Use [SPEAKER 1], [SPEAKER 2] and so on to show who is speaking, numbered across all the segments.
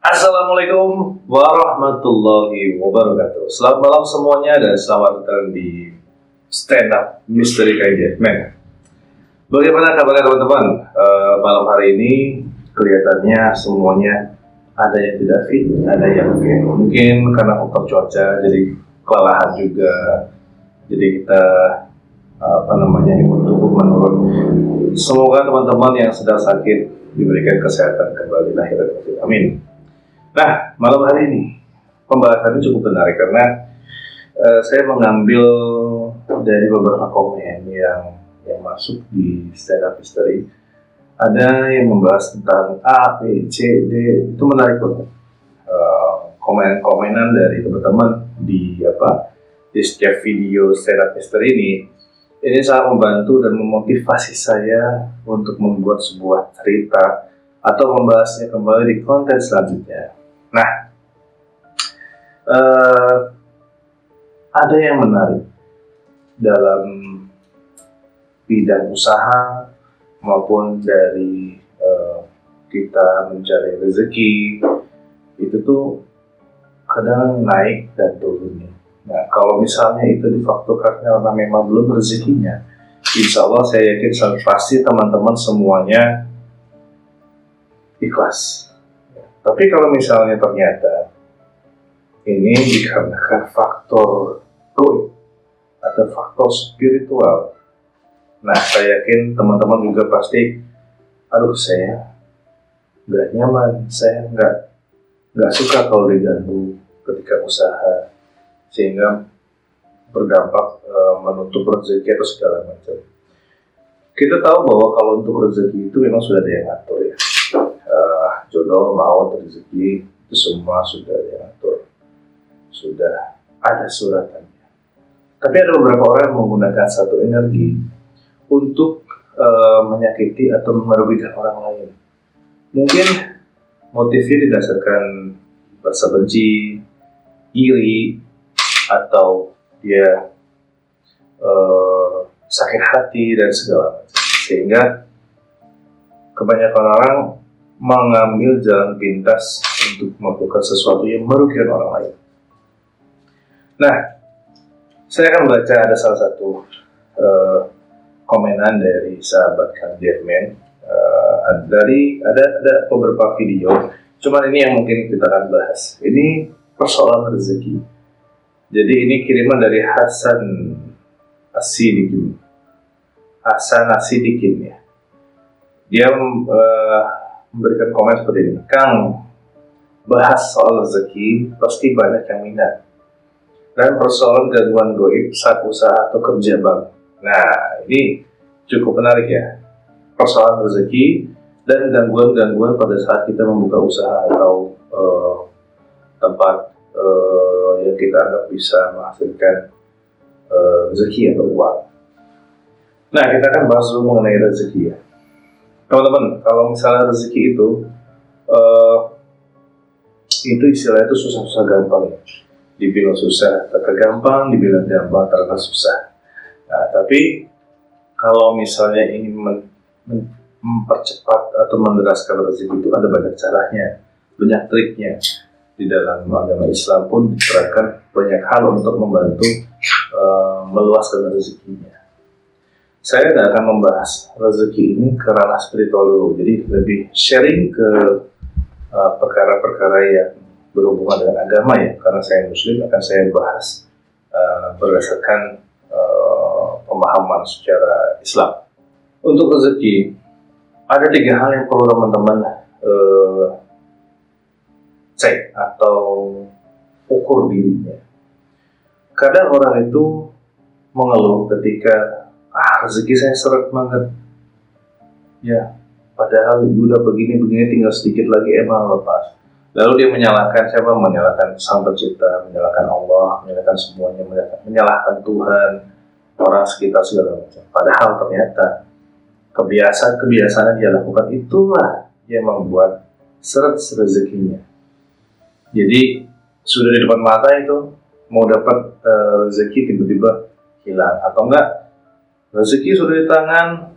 [SPEAKER 1] Assalamualaikum warahmatullahi wabarakatuh. Selamat malam semuanya dan selamat datang di Stand Up Mystery KJFman. Bagaimana kabarnya teman-teman? Malam hari ini kelihatannya semuanya ada yang tidak fit, ada yang fit. Mungkin karena faktor cuaca, jadi kelelahan juga. Jadi kita imun tubuh menurun. Semoga teman-teman yang sedang sakit diberikan kesehatan kembali lahir dan batin. Amin. Nah, malam hari ini pembahasannya cukup menarik karena saya mengambil dari beberapa komen yang masuk di Stand Up Mystery. Ada yang membahas tentang A, B, C, D, itu menarik banget. Komen-komenan dari teman-teman di setiap video Stand Up Mystery ini sangat membantu dan memotivasi saya untuk membuat sebuah cerita atau membahasnya kembali di konten selanjutnya. Nah, ada yang menarik dalam bidang usaha maupun dari kita mencari rezeki, itu tuh kadang naik dan turunnya. Nah, kalau misalnya itu difaktorkan karena memang belum rezekinya, insya Allah saya yakin pasti teman-teman semuanya ikhlas. Tapi kalau misalnya ternyata ini dikarenakan faktor goib atau faktor spiritual, nah saya yakin teman-teman juga pasti, saya nggak nyaman, saya nggak suka kalau diganggu ketika usaha, sehingga berdampak menutup rezeki atau segala macam. Kita tahu bahwa kalau untuk rezeki itu memang sudah ada yang ngatur ya. Jodoh, maut, rezeki itu semua sudah diatur, sudah ada suratannya. Tapi ada beberapa orang yang menggunakan satu energi untuk menyakiti atau merugikan orang lain. Mungkin motifnya didasarkan rasa benci, iri, atau dia sakit hati dan segala macam, sehingga kebanyakan orang mengambil jalan pintas untuk melakukan sesuatu yang merugikan orang lain. Nah, saya akan baca ada salah satu komenan dari sahabat Kang Jeffman. Ada beberapa video, cuman ini yang mungkin kita akan bahas. Ini persoalan rezeki. Jadi ini kiriman dari Hasan Asidikin ya. Dia memberikan komen seperti ini. Kang, bahas soal rezeki pasti banyak yang minat, dan persoalan gangguan goib saat usaha atau kerja bang. Nah, ini cukup menarik ya, persoalan rezeki dan gangguan-gangguan pada saat kita membuka usaha atau tempat yang kita anggap bisa menghasilkan rezeki atau uang. Nah, kita akan bahas dulu mengenai rezeki ya. Teman-teman, kalau misalnya rezeki itu istilahnya itu susah-susah gampang ya. Dibilang susah terkadang gampang, dibilang gampang terkadang susah. Nah, tapi kalau misalnya ingin mempercepat atau menderaskan rezeki itu ada banyak caranya, banyak triknya. Di dalam agama Islam pun diterapkan banyak hal untuk membantu meluaskan rezekinya. Saya tidak akan membahas rezeki ini ke ranah spiritual dulu, jadi lebih sharing ke perkara-perkara yang berhubungan dengan agama ya, karena saya Muslim akan saya bahas berdasarkan pemahaman secara Islam. Untuk rezeki, ada 3 hal yang perlu teman-teman cek atau ukur dirinya. Kadang orang itu mengeluh ketika rezeki saya seret banget ya, padahal udah begini tinggal sedikit lagi emang lepas. Lalu dia menyalahkan siapa? Menyalahkan Sang Pencipta, menyalahkan Allah, menyalahkan semuanya, menyalahkan Tuhan, orang sekitar segala macam. Padahal ternyata kebiasaan yang dia lakukan itulah yang membuat seret rezekinya. Jadi sudah di depan mata itu mau dapat rezeki tiba-tiba hilang, atau enggak rezeki sudah di tangan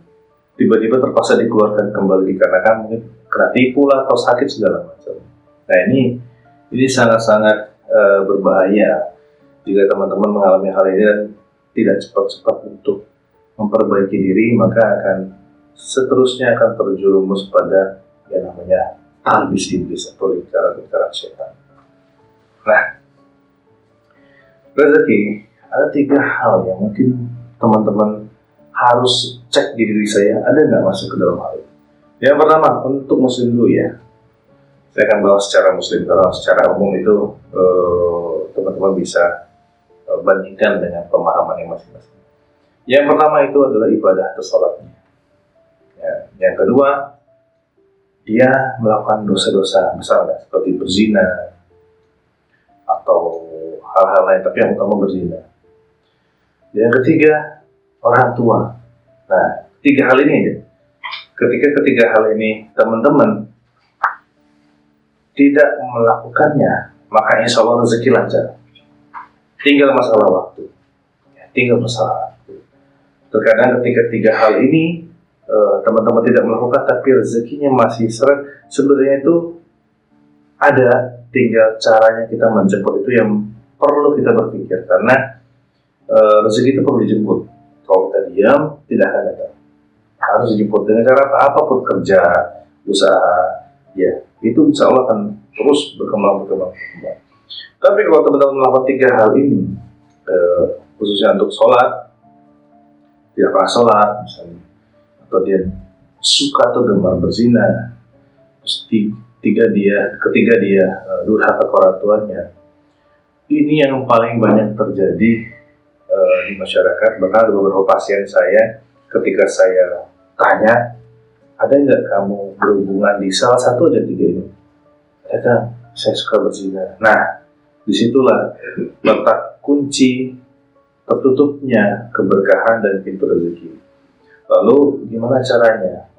[SPEAKER 1] tiba-tiba terpaksa dikeluarkan kembali dikarenakan mungkin kena tipu lah atau sakit segala macam. Nah ini sangat-sangat berbahaya jika teman-teman mengalami hal ini dan tidak cepat-cepat untuk memperbaiki diri, maka akan seterusnya akan terjerumus pada yang namanya talbis iblis atau lingkaran-lingkaran setan. Nah, rezeki ada 3 hal yang mungkin teman-teman harus cek di diri saya, ada nggak masuk ke dalam hal ini. Yang pertama, untuk muslim dulu ya. Saya akan bahas secara muslim, karena secara umum itu teman-teman bisa bandingkan dengan pemahaman yang masing-masing. Yang pertama itu adalah ibadah atau sholatnya. Ya. Yang kedua, dia melakukan dosa-dosa besar seperti berzina atau hal-hal lain, tapi yang utama berzina. Yang ketiga, orang tua. Nah, 3 hal ini ya. Ketika ketiga hal ini teman-teman tidak melakukannya, maka insya Allah rezeki lancar. Tinggal masalah waktu. Tinggal masalah waktu. Terkadang ketika 3 hal ini teman-teman tidak melakukan, tapi rezekinya masih seret. Sebenarnya itu ada, tinggal caranya kita menjemput itu yang perlu kita berpikir. Karena rezeki itu perlu dijemput. Kalau kita diam, tidak akan datang. Harus dijemput dengan cara apapun, kerja, usaha, ya itu insya Allah akan terus berkembang. Tapi kalau teman-teman melakukan 3 hal ini, khususnya untuk sholat, tidak pernah sholat misalnya, atau dia suka atau gemar berzina, terus ketiga dia durhaka ke orang tuanya, ini yang paling banyak terjadi di masyarakat. Bahkan ada beberapa pasien saya, ketika saya tanya, ada nggak kamu berhubungan di salah satu aja 3 ini? Ada, saya suka berzina. Nah, disitulah letak kunci tertutupnya keberkahan dan pintu rezeki. Lalu gimana caranya?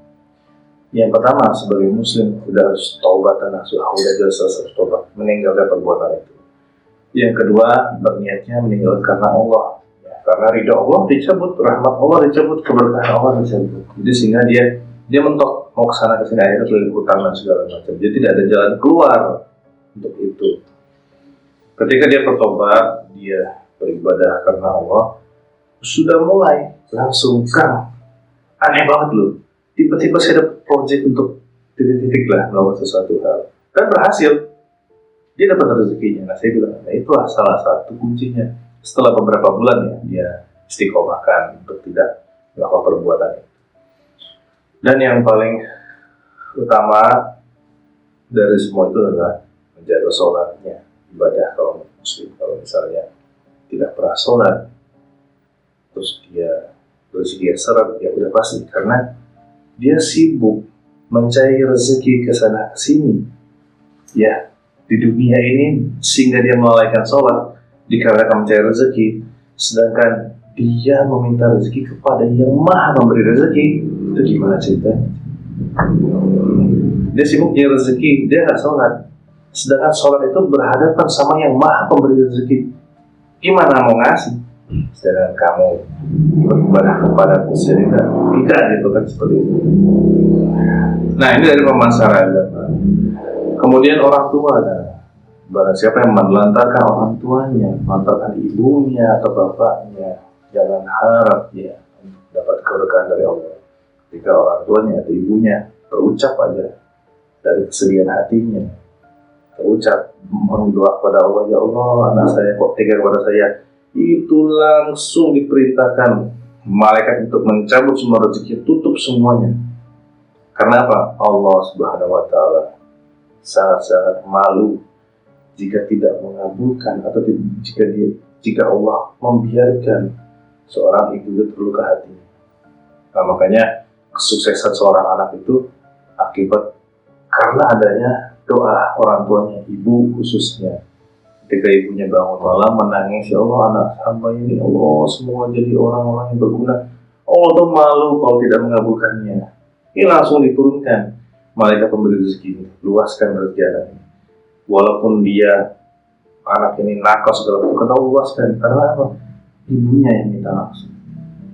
[SPEAKER 1] Yang pertama, sebagai muslim udah harus taubat dan nasuha, udah jelas harus taubat, meninggalkan perbuatan itu. Yang kedua, berniatnya meninggalkan karena Allah. Karena ridha Allah dicabut, rahmat Allah dicabut, keberkahan Allah dicabut. Jadi sehingga dia mentok mau kesana kesini, akhirnya keliling hutang dan segala macam. Jadi tidak ada jalan keluar untuk itu. Ketika dia bertobat, dia beribadah karena Allah, sudah mulai langsung kan aneh banget loh. Tiba-tiba saya dapat proyek untuk titik-titik lah melakukan sesuatu hal dan berhasil. Dia dapat rezekinya. Nah saya bilang, nah itulah salah satu kuncinya. Setelah beberapa bulan ya, dia istiqomahkan untuk tidak melakukan perbuatan itu. Dan yang paling utama dari semua itu adalah menjaga sholatnya, ibadah kalau muslim. Kalau misalnya tidak pernah sholat, terus dia rezeki seret, ya udah pasti, karena dia sibuk mencari rezeki ke sana ke sini, ya di dunia ini, sehingga dia melalaikan sholat dikarenakan mencari rezeki, sedangkan dia meminta rezeki kepada yang maha memberi rezeki. Itu gimana ceritanya? Dia sibuk nyari rezeki, dia nggak sholat, sedangkan sholat itu berhadapan sama yang maha pemberi rezeki. Gimana mau ngasih? Sedangkan kamu beribadah kepada Gusti tidak gitu kan, seperti itu. Nah ini dari pemasaran. Kemudian orang tua, barang siapa yang menelantarkan orang tuanya, menelantarkan ibunya atau bapaknya, jangan harap dia dapat keberkahan dari Allah. Ketika orang tuanya atau ibunya berucap aja dari kesedihan hatinya, berucap mohon doa kepada Allah, ya Allah anak saya kok tega kepada saya, itu langsung diperintahkan malaikat untuk mencabut semua rezeki, tutup semuanya. Karena apa? Allah Subhanahu wa Ta'ala sangat-sangat malu jika tidak mengabulkan atau jika Allah membiarkan seorang ibu itu terluka hatinya. Nah, makanya kesuksesan seorang anak itu akibat karena adanya doa orang tuanya, ibu khususnya. Ketika ibunya bangun malam menangis, ya Allah anak hamba ini, Allah semua jadi orang-orang yang berguna. Allah tuh malu kalau tidak mengabulkannya. Ini langsung diturunkan malaikat pemberi rezeki, luaskan rezeki anak ini. Walaupun dia anak ini nakal segala macam, kata luaskan. Karena apa? Ibunya yang minta langsung.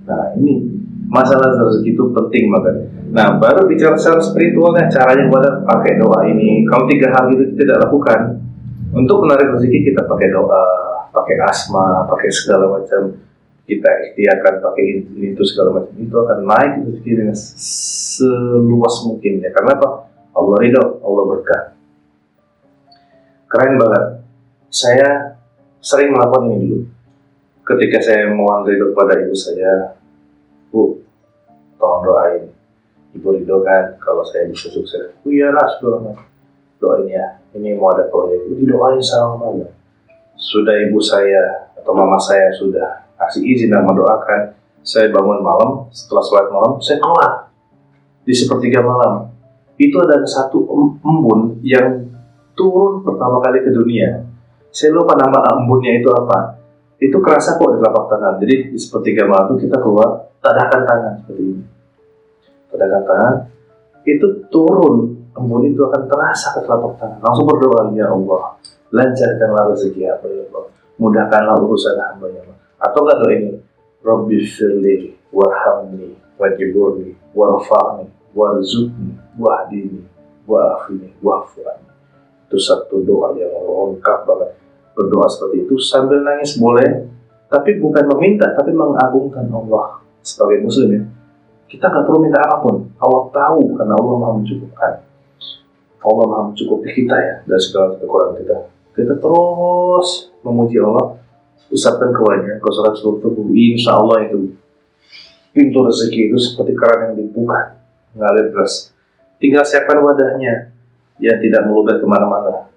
[SPEAKER 1] Nah ini Masalah rezeki itu penting banget. Nah, baru bicara secara spiritualnya, caranya pada pakai doa ini. Kalau 3 hal itu tidak lakukan, untuk menarik rezeki kita pakai doa, pakai asma, pakai segala macam. Kita ikhtiarkan pakai ini itu segala macam, itu akan naik rezeki dengan seluas mungkin ya. Karena apa? Allah ridho, Allah berkah. Keren banget. Saya sering melakukan ini dulu. Ketika saya mohon ridho kepada ibu saya, Bu, tolong doain. Ibu ridho kan kalau saya bisa sukses. Iyalah, segala doain ya. Ini mau ada proyek. Didoain sama mama. Sudah ibu saya atau mama saya sudah kasih izin dan mendoakan. Saya bangun malam, setelah sholat malam, saya keluar di sepertiga malam. Itu ada satu embun yang turun pertama kali ke dunia. Saya lupa nama embunnya itu apa. Itu kerasa kok di telapak tangan. Jadi di sepertiga malam itu kita keluar, tadahkan tangan seperti ini. Tadahkan tangan, itu turun, embun itu akan terasa ke telapak tangan. Langsung berdoa, ya Allah, lancarkanlah rezeki hamba ya Allah, mudahkanlah urusan hamba ya Allah. Atau nggak doa ini, Rabbi firli warhamni wajiburni warfa'ni warzuqni wahdini wa'afini wa'fu'ani. Itu satu doa yang lengkap banget. Berdoa seperti itu sambil nangis boleh, tapi bukan meminta, tapi mengagungkan Allah. Sebagai muslim ya, kita nggak perlu minta apapun. Allah tahu karena Allah maha mencukupkan. Allah maha mencukupi kita ya dari segala kekurangan kita. Kita terus memuji Allah, usapkan ke wajah, ke salat seluruh tubuh. Insya Allah itu pintu rezeki itu seperti keran yang dibuka, ngalir deras. Tinggal siapkan wadahnya yang tidak meluber kemana-mana.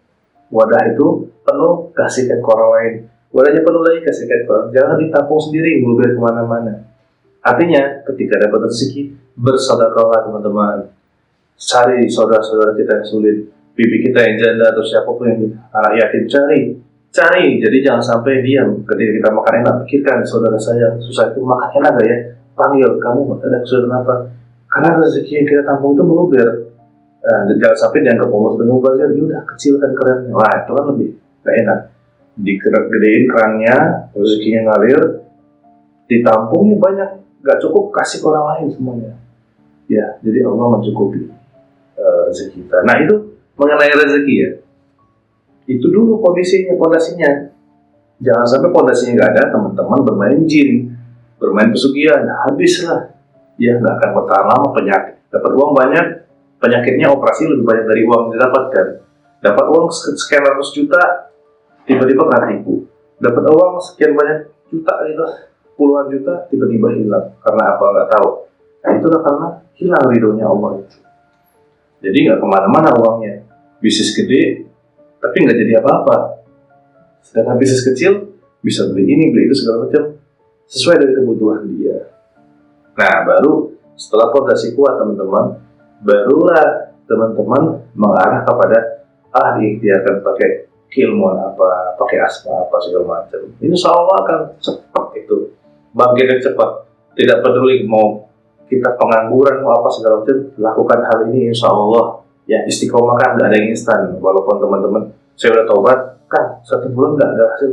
[SPEAKER 1] Wadah itu penuh, kasihkan ke orang lain. Wadahnya penuh lagi, kasihkan ke orang. Jangan ditampung sendiri, meluber kemana-mana. Artinya, ketika dapat rezeki, bersedekahlah teman-teman. Cari saudara-saudara kita yang sulit, bibi kita yang janda atau siapapun yang anak yatim, cari. Jadi jangan sampai diam. Ketika kita makan enak, pikirkan saudara saya susah itu makan enak gak ya? Panggil, kamu ada kesulitan apa? Karena rezeki yang kita tampung itu meluber. Jangan sampai dianggap Allah sedang membazir, udah kecilkan kerannya. Wah, itu kan lebih gak enak. Digedein kerannya, rezekinya ngalir, ditampungnya banyak, gak cukup kasih ke orang lain semuanya. Ya, jadi Allah mencukupi rezeki kita. Nah itu mengenai rezeki ya. Itu dulu pondasinya. Jangan sampai pondasinya nggak ada, teman-teman bermain jin, bermain pesugihan, habislah. Ya nggak akan bertahan lama, penyakit. Dapat uang banyak, penyakitnya operasi lebih banyak dari uang yang didapatkan. Dapat uang sekian ratus juta, tiba-tiba kena tipu. Dapat uang sekian banyak juta gitu, puluhan juta, tiba-tiba hilang. Karena apa nggak tahu. Nah itulah karena hilang ridhonya Allah itu. Jadi nggak kemana-mana uangnya. Bisnis gede, tapi nggak jadi apa-apa. Sedangkan bisnis kecil bisa beli ini, beli itu segala macam sesuai dengan kebutuhan dia. Nah, baru setelah fondasi kuat teman-teman, barulah teman-teman mengarah kepada diikhtiarkan pakai keilmuan apa, pakai asma apa segala macam. Insya Allah akan cepat itu, bangkitnya cepat. Tidak peduli mau kita pengangguran mau apa segala macam, lakukan hal ini insya Allah. Ya istiqomah kan nggak ada yang instan. Walaupun teman-teman saya udah taubat kan 1 bulan nggak ada hasil.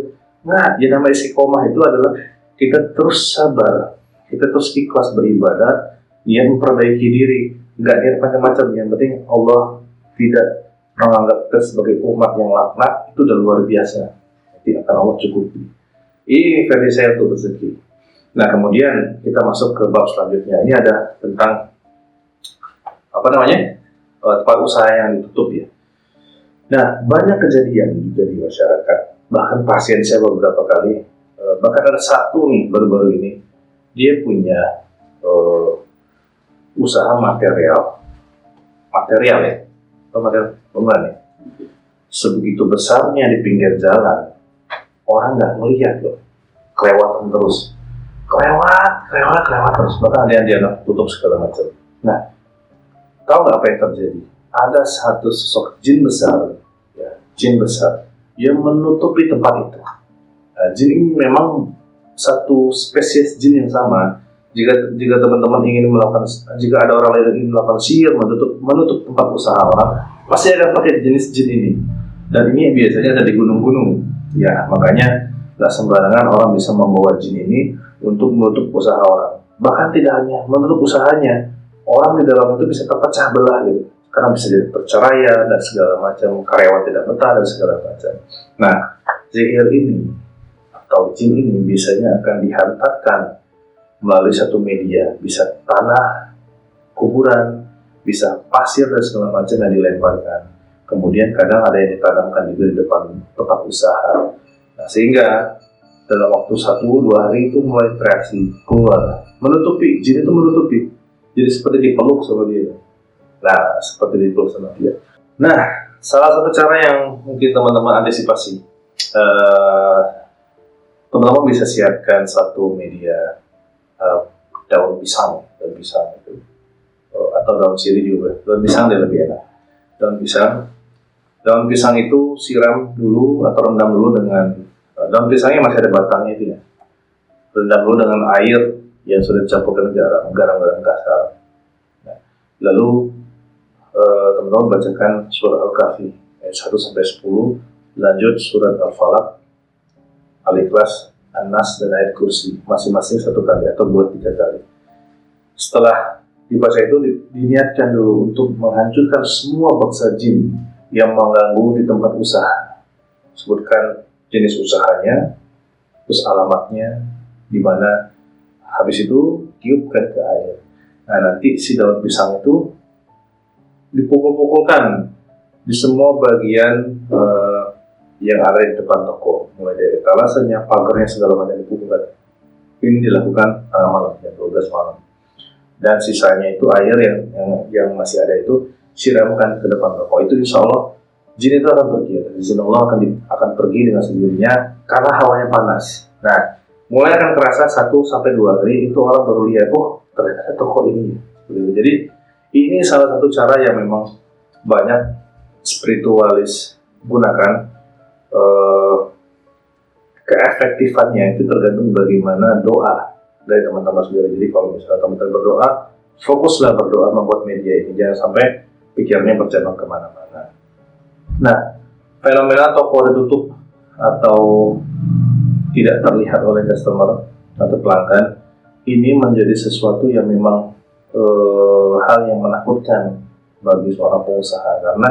[SPEAKER 1] Nah, yang namanya istiqomah itu adalah kita terus sabar, kita terus ikhlas beribadah, dia memperbaiki diri, nggak niat macam-macam. Yang penting Allah tidak menganggap kita sebagai umat yang laknat, itu udah luar biasa. Nanti akan Allah cukupi. Ini versi saya untuk rezeki. Nah, kemudian kita masuk ke bab selanjutnya. Ini ada tentang tempat usaha yang ditutup ya. Nah, banyak kejadian juga di masyarakat. Bahkan pasien saya beberapa kali, bahkan ada satu nih baru-baru ini, dia punya usaha material ya, material bangunan ya. Sebegitu besarnya di pinggir jalan, orang nggak melihat loh, kelewatan terus. Kelewat terus, bahkan ada yang dia tutup segala macam. Nah, tahu nggak apa yang terjadi? Ada satu sosok jin besar yang menutupi tempat itu. Nah, jin ini memang satu spesies jin yang sama. Jika teman-teman ingin melakukan, jika ada orang lain yang ingin melakukan sihir menutup tempat usaha orang, pasti akan pakai jenis jin ini. Dan ini biasanya ada di gunung-gunung. Ya, makanya nggak sembarangan orang bisa membawa jin ini untuk menutup usaha orang. Bahkan tidak hanya menutup usahanya, orang di dalam itu bisa terpecah belah gitu. Karena bisa jadi perceraian dan segala macam, karyawan tidak betah dan segala macam. Nah, sihir ini atau jin ini biasanya akan dihantarkan melalui satu media, bisa tanah, kuburan, bisa pasir dan segala macam yang dilemparkan. Kemudian kadang ada yang ditanamkan juga di depan tempat usaha. Nah, sehingga dalam waktu 1-2 hari itu mulai bereaksi keluar, menutupi, jin itu menutupi. Jadi seperti dipeluk sama dia. Nah, seperti dipeluk sama dia. Nah, salah satu cara yang mungkin teman-teman antisipasi, teman-teman bisa siapkan satu media daun pisang itu, atau daun sirih juga. Daun pisang dia lebih enak. Daun pisang itu siram dulu atau rendam dulu dengan daun pisangnya masih ada batangnya itu ya. Rendam dulu dengan air yang sudah dicampurkan garam kasar. Nah, lalu teman-teman bacakan surat Al-Kahfi ayat 1-10, lanjut surat Al-Falaq, Al-Ikhlas, An-Nas, dan ayat Kursi masing-masing 1 kali atau 2-3 kali. Setelah dibaca itu diniatkan dulu untuk menghancurkan semua bangsa jin yang mengganggu di tempat usaha. Sebutkan jenis usahanya, terus alamatnya di mana. Habis itu tiupkan ke air. Nah, nanti si daun pisang itu dipukul-pukulkan di semua bagian yang ada di depan toko, mulai dari etalasenya, pagarnya, segala macam dipukulkan. Ini dilakukan tengah malam, jam 12 malam. Dan sisanya itu air yang masih ada itu siramkan ke depan toko. Itu insya Allah jin itu akan pergi. Izin Allah akan pergi dengan sendirinya karena hawanya panas. Nah, mulai akan terasa 1-2 hari itu orang baru lihat, oh ternyata toko ini. Jadi ini salah satu cara yang memang banyak spiritualis gunakan. Keefektifannya itu tergantung bagaimana doa dari teman-teman sendiri. Jadi kalau misalnya teman-teman berdoa, fokuslah berdoa membuat media ini, jangan sampai pikirnya bercabang kemana-mana. Nah, fenomena toko ditutup atau tidak terlihat oleh customer atau pelanggan ini menjadi sesuatu yang memang hal yang menakutkan bagi seorang pengusaha, karena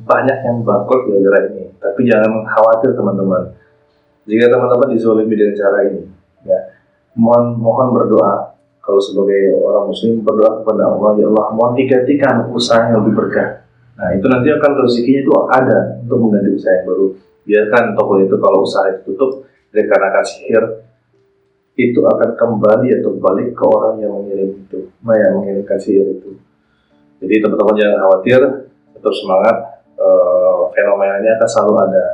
[SPEAKER 1] banyak yang bangkrut gara-gara ini. Tapi jangan khawatir teman-teman, jika teman-teman dizolimi dengan cara ini, ya mohon berdoa. Kalau sebagai orang muslim, berdoa kepada Allah, ya Allah, mohon digantikan usaha yang lebih berkah. Nah, itu nanti akan rezekinya itu ada untuk mengganti usaha yang baru. Biarkan toko itu kalau usaha itu tutup dikarenakan sihir, itu akan kembali atau balik ke orang yang mengirimkan sihir itu. Jadi teman-teman jangan khawatir, tetap semangat. Fenomenanya akan selalu ada.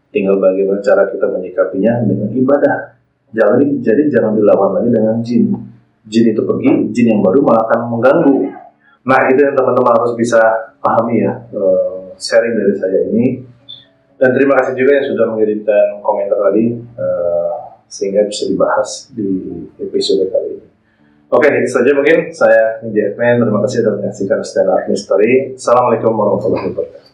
[SPEAKER 1] Tinggal bagaimana cara kita menyikapinya dengan ibadah. Jadi jangan dilawan lagi dengan jin. Jin itu pergi, jin yang baru malah akan mengganggu. Nah, itu yang teman-teman harus bisa pahami ya, sharing dari saya ini. Dan terima kasih juga yang sudah mengirimkan komentar tadi, sehingga bisa dibahas di episode kali ini. Oke, itu saja mungkin. Saya Ninja Admin, terima kasih sudah menyaksikan Stand Up Mystery. Assalamualaikum warahmatullahi wabarakatuh.